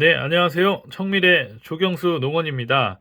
네, 안녕하세요. 청미래 조경수 농원입니다.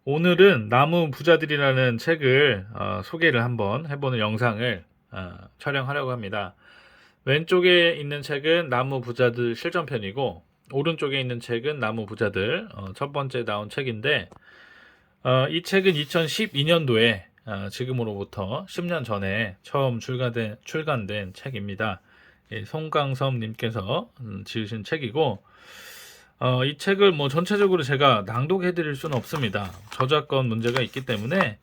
오늘은 나무 부자들이라는 책을 소개를 한번 해보는 영상을 촬영하려고 합니다. 왼쪽에 있는 책은 나무 부자들 실전편이고, 오른쪽에 있는 책은 나무 부자들 첫 번째 나온 책인데, 이 책은 2012년도에 지금으로부터 10년 전에 처음 출간된 책입니다. 송강섭 님께서 지으신 책이고, 이 책을 뭐 전체적으로 제가 낭독해 드릴 수는 없습니다. 저작권 문제가 있기 때문에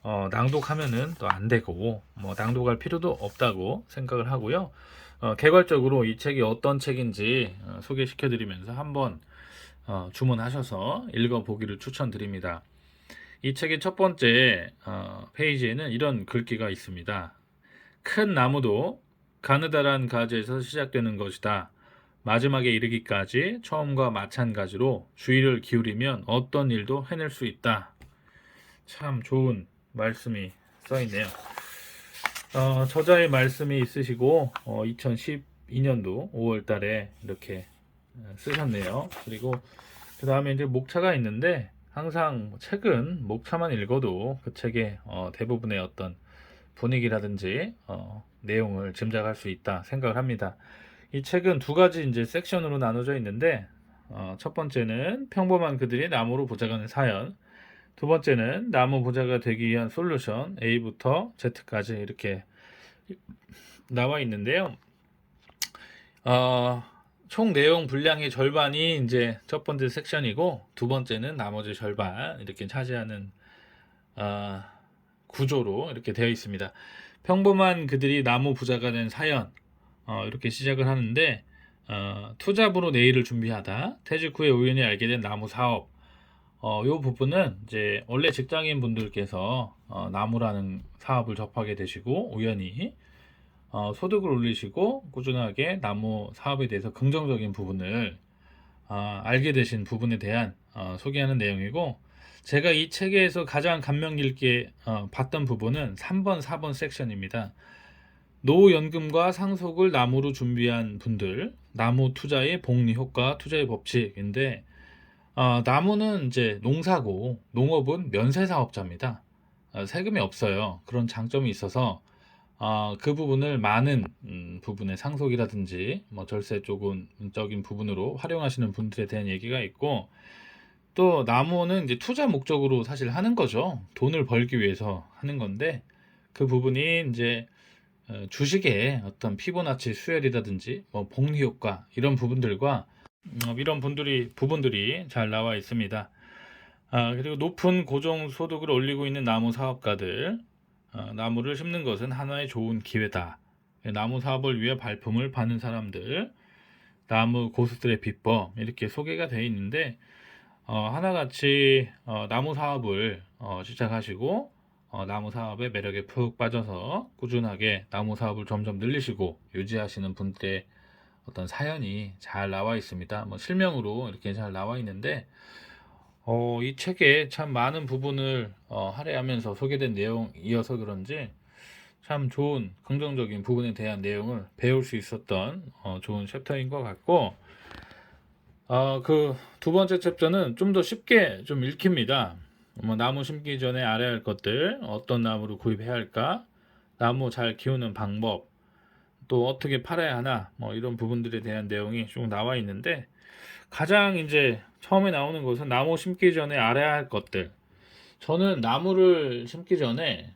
낭독하면은 또 안 되고 뭐 낭독할 필요도 없다고 생각을 하고요. 개괄적으로 이 책이 어떤 책인지 소개시켜 드리면서 한번 주문하셔서 읽어 보기를 추천드립니다. 이 책의 첫 번째 페이지에는 이런 글귀가 있습니다. 큰 나무도 가느다란 가지에서 시작되는 것이다. 마지막에 이르기까지 처음과 마찬가지로 주의를 기울이면 어떤 일도 해낼 수 있다. 참 좋은 말씀이 써 있네요. 저자의 말씀이 있으시고 2012년도 5월 달에 이렇게 쓰셨네요. 그리고 그 다음에 이제 목차가 있는데 항상 책은 목차만 읽어도 그 책의 대부분의 어떤 분위기라든지 내용을 짐작할 수 있다 생각을 합니다. 이 책은 두 가지 이제 섹션으로 나눠져 있는데 첫 번째는 평범한 그들이 나무로 보자가는 사연, 두 번째는 나무 보자가 되기 위한 솔루션 A부터 Z까지 이렇게 나와 있는데요. 어, 총 내용 분량의 절반이 이제 첫 번째 섹션이고 두 번째는 나머지 절반 이렇게 차지하는 어, 구조로 이렇게 되어 있습니다. 평범한 그들이 나무 부자가 된 사연 이렇게 시작을 하는데 투잡으로 내일을 준비하다 퇴직 후에 우연히 알게 된 나무 사업 이 부분은 이제 원래 직장인 분들께서 나무라는 사업을 접하게 되시고 우연히 소득을 올리시고 꾸준하게 나무 사업에 대해서 긍정적인 부분을 알게 되신 부분에 대한 소개하는 내용이고 제가 이 책에서 가장 감명 깊게 봤던 부분은 3번, 4번 섹션입니다. 노후연금과 상속을 나무로 준비한 분들, 나무 투자의 복리 효과, 투자의 법칙인데 나무는 이제 농사고 농업은 면세 사업자입니다. 세금이 없어요. 그런 장점이 있어서 그 부분을 많은 부분의 상속이라든지 뭐 절세 쪽적인 부분으로 활용하시는 분들에 대한 얘기가 있고 또 나무는 이제 투자 목적으로 사실 하는 거죠. 돈을 벌기 위해서 하는 건데 그 부분이 이제 주식의 어떤 피보나치 수열이라든지 뭐 복리 효과 이런 부분들과 이런 부분들이 잘 나와 있습니다. 그리고 높은 고정 소득을 올리고 있는 나무 사업가들, 나무를 심는 것은 하나의 좋은 기회다. 나무 사업을 위해 발품을 파는 사람들, 나무 고수들의 비법 이렇게 소개가 되어 있는데 하나같이 나무 사업을 시작하시고 나무 사업의 매력에 푹 빠져서 꾸준하게 나무 사업을 점점 늘리시고 유지하시는 분들의 어떤 사연이 잘 나와 있습니다. 뭐 실명으로 이렇게 잘 나와 있는데 이 책에 참 많은 부분을 할애하면서 소개된 내용이어서 그런지 참 좋은 긍정적인 부분에 대한 내용을 배울 수 있었던 좋은 챕터인 것 같고 그 두 번째 챕터는 좀 더 쉽게 좀 읽힙니다. 뭐 나무 심기 전에 알아야 할 것들, 어떤 나무를 구입해야 할까, 나무 잘 키우는 방법, 또 어떻게 팔아야 하나, 뭐 이런 부분들에 대한 내용이 좀 나와 있는데 가장 이제 처음에 나오는 것은 나무 심기 전에 알아야 할 것들. 저는 나무를 심기 전에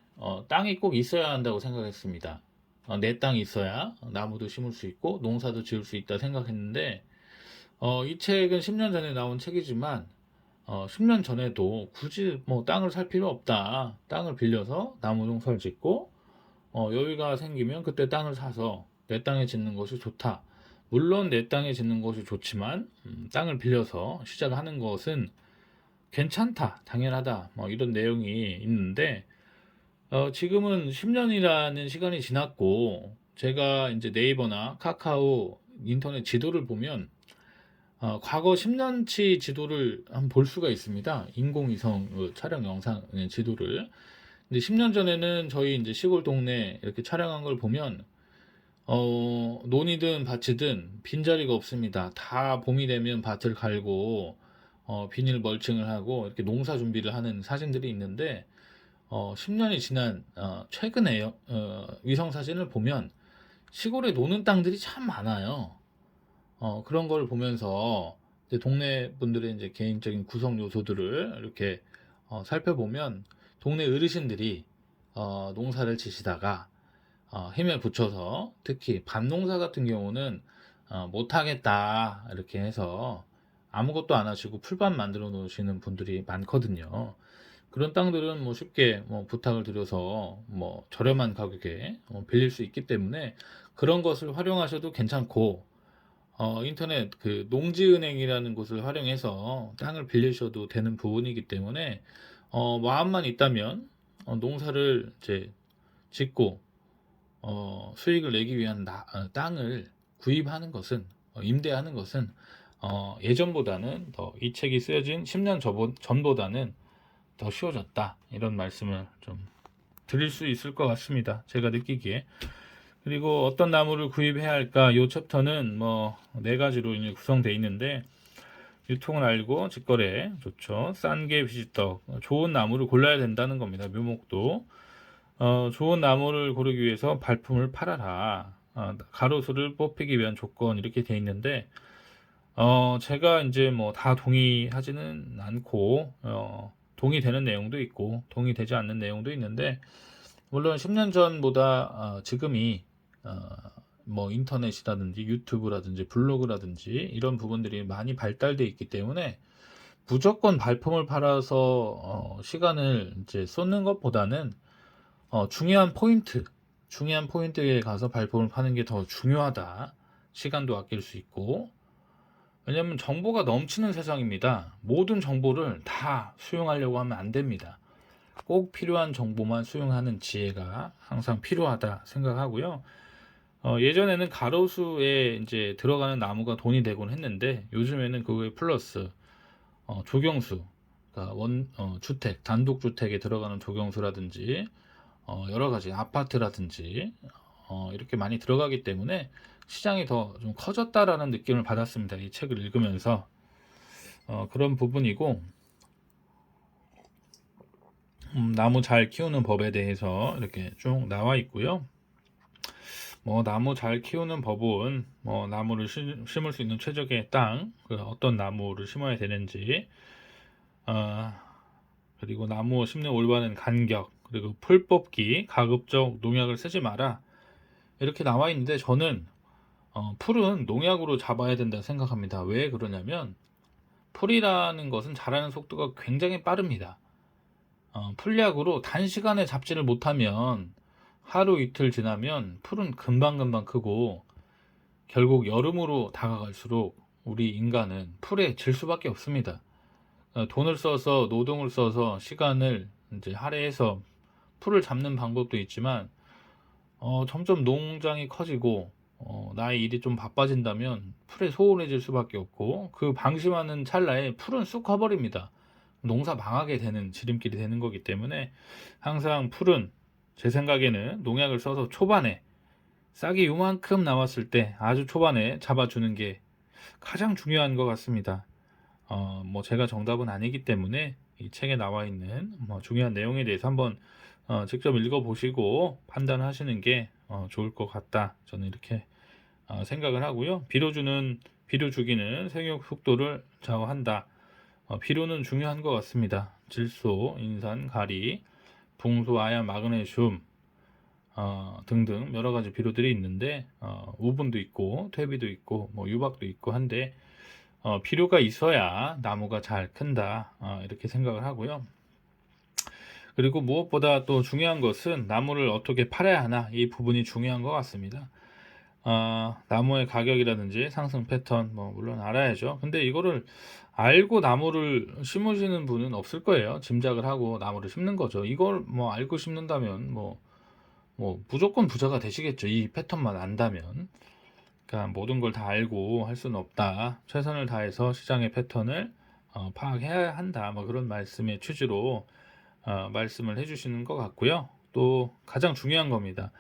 땅이 꼭 있어야 한다고 생각했습니다. 내 땅이 있어야 나무도 심을 수 있고 농사도 지을 수 있다 생각했는데 이 책은 10년 전에 나온 책이지만 10년 전에도 굳이 뭐 땅을 살 필요 없다. 땅을 빌려서 나무 농사를 짓고 여유가 생기면 그때 땅을 사서 내 땅에 짓는 것이 좋다. 물론 내 땅에 짓는 것이 좋지만 땅을 빌려서 시작하는 것은 괜찮다, 당연하다, 뭐 이런 내용이 있는데 지금은 10년이라는 시간이 지났고 제가 이제 네이버나 카카오 인터넷 지도를 보면 과거 10년치 지도를 한번 볼 수가 있습니다. 인공위성 촬영 영상 지도를. 근데 10년 전에는 저희 이제 시골 동네 이렇게 촬영한 걸 보면 논이든 밭이든 빈자리가 없습니다. 다 봄이 되면 밭을 갈고 비닐 멀칭을 하고 이렇게 농사 준비를 하는 사진들이 있는데 10년이 지난 최근에 위성 사진을 보면 시골에 노는 땅들이 참 많아요. 그런 걸 보면서 이제 동네 분들의 이제 개인적인 구성 요소들을 이렇게 살펴보면 동네 어르신들이 농사를 지시다가 힘에 붙여서 특히 밭농사 같은 경우는 못하겠다 이렇게 해서 아무것도 안 하시고 풀밭 만들어 놓으시는 분들이 많거든요. 그런 땅들은 뭐 쉽게 뭐 부탁을 드려서 뭐 저렴한 가격에 빌릴 수 있기 때문에 그런 것을 활용하셔도 괜찮고 인터넷 그 농지은행이라는 곳을 활용해서 땅을 빌리셔도 되는 부분이기 때문에 마음만 있다면 농사를 이제 짓고 수익을 내기 위한 땅을 구입하는 것은 임대하는 것은 예전보다는 더 이 책이 쓰여진 10년 전보다는 더 쉬워졌다 이런 말씀을 좀 드릴 수 있을 것 같습니다. 제가 느끼기에. 그리고 어떤 나무를 구입해야 할까 이 챕터는 뭐 4가지로 이제 구성되어 있는데 유통을 알고 직거래 좋죠. 싼 게 비지떡 좋은 나무를 골라야 된다는 겁니다. 묘목도 좋은 나무를 고르기 위해서 발품을 팔아라. 가로수를 뽑히기 위한 조건 이렇게 돼 있는데 제가 이제 뭐 다 동의하지는 않고 동의되는 내용도 있고 동의되지 않는 내용도 있는데 물론 10년 전보다 지금이 뭐 인터넷이라든지 유튜브라든지 블로그라든지 이런 부분들이 많이 발달돼 있기 때문에 무조건 발품을 팔아서 시간을 이제 쏟는 것보다는 중요한 포인트에 가서 발품을 파는 게 더 중요하다. 시간도 아낄 수 있고. 왜냐면 정보가 넘치는 세상입니다. 모든 정보를 다 수용하려고 하면 안 됩니다. 꼭 필요한 정보만 수용하는 지혜가 항상 필요하다 생각하고요. 예전에는 가로수에 이제 들어가는 나무가 돈이 되곤 했는데 요즘에는 그거에 플러스 조경수, 그러니까 주택, 단독주택에 들어가는 조경수라든지 여러 가지 아파트라든지 이렇게 많이 들어가기 때문에 시장이 더 좀 커졌다라는 느낌을 받았습니다. 이 책을 읽으면서 그런 부분이고 나무 잘 키우는 법에 대해서 이렇게 쭉 나와 있고요. 뭐 나무 잘 키우는 법은 뭐 나무를 심을 수 있는 최적의 땅, 어떤 나무를 심어야 되는지, 그리고 나무 심는 올바른 간격, 그리고 풀 뽑기, 가급적 농약을 쓰지 마라 이렇게 나와 있는데 저는 풀은 농약으로 잡아야 된다 생각합니다. 왜 그러냐면 풀이라는 것은 자라는 속도가 굉장히 빠릅니다. 풀약으로 단시간에 잡지를 못하면 하루 이틀 지나면 풀은 금방금방 크고 결국 여름으로 다가갈수록 우리 인간은 풀에 질 수밖에 없습니다. 돈을 써서 노동을 써서 시간을 이제 할애해서 풀을 잡는 방법도 있지만 점점 농장이 커지고 나의 일이 좀 바빠진다면 풀에 소홀해질 수밖에 없고 그 방심하는 찰나에 풀은 쑥 커버립니다. 농사 망하게 되는 지름길이 되는 거기 때문에 항상 풀은 제 생각에는 농약을 써서 초반에 싹이 요만큼 나왔을 때 아주 초반에 잡아주는 게 가장 중요한 것 같습니다. 뭐 제가 정답은 아니기 때문에 이 책에 나와 있는 뭐 중요한 내용에 대해서 한번 직접 읽어보시고 판단하시는 게 좋을 것 같다. 저는 이렇게 생각을 하고요. 비료 주기는 생육 속도를 좌우한다. 비료는 중요한 것 같습니다. 질소, 인산, 가리, 붕소, 아연, 마그네슘 등등 여러 가지 비료들이 있는데 우분도 있고 퇴비도 있고 뭐 유박도 있고 한데 비료가 있어야 나무가 잘 큰다 이렇게 생각을 하고요. 그리고 무엇보다 또 중요한 것은 나무를 어떻게 팔아야 하나 이 부분이 중요한 것 같습니다. 나무의 가격이라든지 상승 패턴 뭐 물론 알아야죠. 근데 이거를 알고 나무를 심으시는 분은 없을 거예요. 짐작을 하고 나무를 심는 거죠. 이걸 뭐 알고 심는다면 뭐 무조건 부자가 되시겠죠. 이 패턴만 안다면. 그러니까 모든 걸 다 알고 할 수는 없다. 최선을 다해서 시장의 패턴을 파악해야 한다. 뭐 그런 말씀의 취지로 말씀을 해주시는 것 같고요. 또 가장 중요한 겁니다.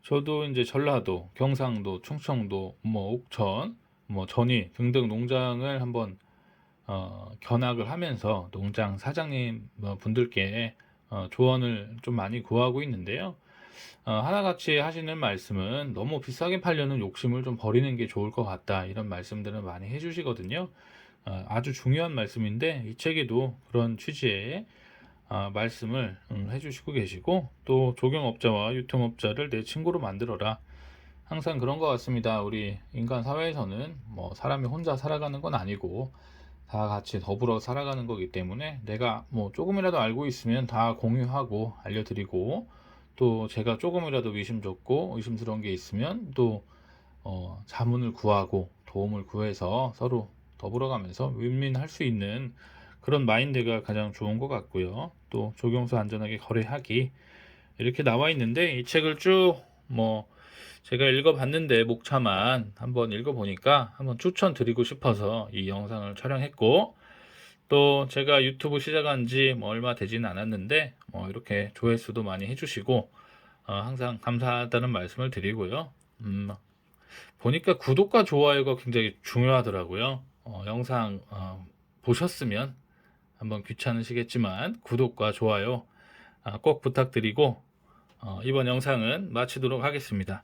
저도 이제 전라도, 경상도, 충청도, 뭐 옥천, 뭐 전이 등등 농장을 한번 견학을 하면서 농장 사장님 분들께 조언을 좀 많이 구하고 있는데요. 하나같이 하시는 말씀은 너무 비싸게 팔려는 욕심을 좀 버리는 게 좋을 것 같다. 이런 말씀들을 많이 해주시거든요. 아주 중요한 말씀인데 이 책에도 그런 취지의 말씀을 해주시고 계시고, 또 조경업자와 유통업자를 내 친구로 만들어라. 항상 그런 것 같습니다. 우리 인간 사회에서는 뭐 사람이 혼자 살아가는 건 아니고 다 같이 더불어 살아가는 거기 때문에 내가 뭐 조금이라도 알고 있으면 다 공유하고 알려드리고, 또 제가 조금이라도 의심쩍고 의심스러운 게 있으면 또 자문을 구하고 도움을 구해서 서로 더불어가면서 윈윈할 수 있는 그런 마인드가 가장 좋은 것 같고요. 또 조경수 안전하게 거래하기 이렇게 나와 있는데, 이 책을 쭉 뭐 제가 읽어봤는데 목차만 한번 읽어보니까 한번 추천드리고 싶어서 이 영상을 촬영했고, 또 제가 유튜브 시작한 지 뭐 얼마 되지는 않았는데 뭐 이렇게 조회수도 많이 해주시고 항상 감사하다는 말씀을 드리고요. 보니까 구독과 좋아요가 굉장히 중요하더라고요. 영상 보셨으면 한번 귀찮으시겠지만 구독과 좋아요 꼭 부탁드리고 이번 영상은 마치도록 하겠습니다.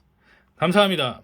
감사합니다.